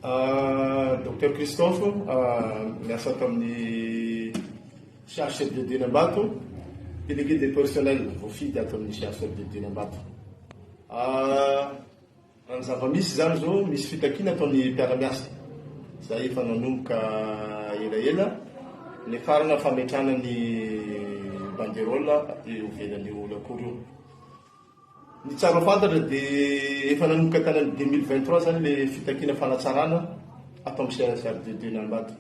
Docteur Christophe, miasa tamin'ny CHRDD Nambato, délégué des personnels voafidy ato amin'ny CHRDD Nambato. Raha ny zava-misy zany zao misy fitakina ataon'ny mpiara-miasa. Zay efa nanomboka elaela ny farana fametrana ny banderole eo ivelan'ny olakory io. Ny tsara fantatra dia efa nanomboka tanany 2023 zany le fitakina fanatsarana atao amin'ny CHRDD Nambato.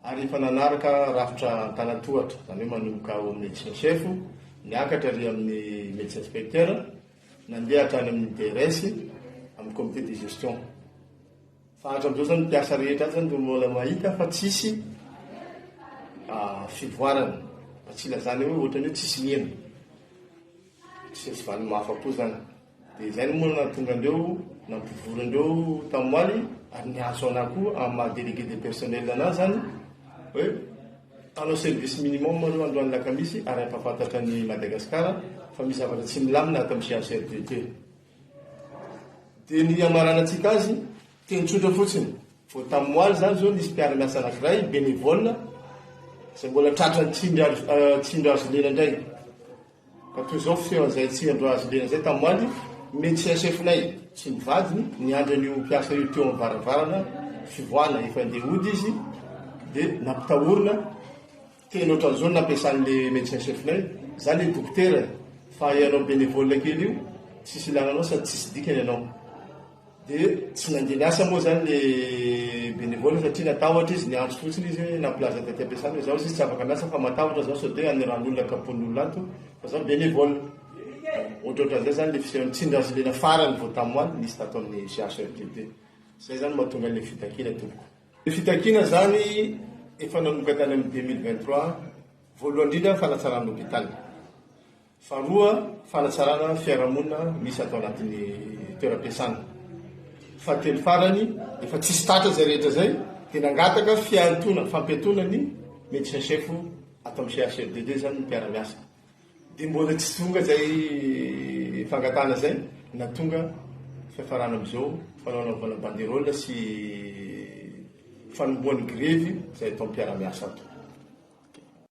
Ary efa nanaraka rafitra tanatohatra, zany hoe manomboka ao amin'ny médecin chef, niakatra ary amin'ny médecin inspecteur, nandeha hatrany amin'ny DRS, amin'ny comité de gestion. Fa hatram'izao zany mpiasa rehetra zany dia mbola mahita fa tsisy fivoarana, fa tsy ilazany hoe ohatrany hoe tsisy miena. Tsy valiny mahafa-po zany. Dia izay no moa nahatonga andreo, nampivorandreo tamoaly, ary niaso anahy koa amin'ny maha-délégué des personnels anazy zany, hoe tanao service minimum aloha androany lakamisy ary ampafantatra ny Madagasikara fa misy zavatra tsy milamina ato amin'ny CHRDD. Dia ny amaranantsika azy, teny tsotra fotsiny. Vao tamoaly zany zao nisy mpiara-miasa anankiray, bénévole, izay mbola tratrany tsindro azo lena indray. Ka toy izao feo an'izay tsindro azo lena izay tamoaly, médecin chef-nay tsy mivadiny, niandry an'io mpiasa io teo amin'ny varavarana, fivoana efa andeha hody izy, dia nampitahorina, teny ohatran'izao nampiasan'le médecin chef-nay, zany le dokotera, fa ianao bénévole kely io, tsisy ilananao sady tsisy dikany ianao. Dia tsy nandeha niasa moa zany le bénévole satria natahotra izy, niantso fotsiny izy nampilaza taty ampiasana, zaho izy tsy afaka miasa fa matahotra zaho sao dia aniran'olona kapon'olona ato, fa zaho bénévole. Ohatrohatran'izay zany le fisehoan'ny tsindro azo lena farany vao tamoaly nisy tato amin'ny CHRDD. Zay zany mahatonga le fitakina tompoko. Le fitakina zany efa nanomboka tany amin'ny 2023, voalohany indrindra fanatsarana hôpitaly. Faharoa, fanatsarana fiarahamonina misy atao anatin'ny toeram-piasana. Fahatelo farany, efa tsisy tratra zay rehetra zay, dia nangataka fampiantona ny médecin chef atao amin'ny CHRDD zany ny mpiara-miasa. Dia mbola tsy tonga zay fangatana zay, na tonga fiafarana amin'izao fanaovana banderole sy fanombohan'ny grevy zay atao mpiara-miasa ato.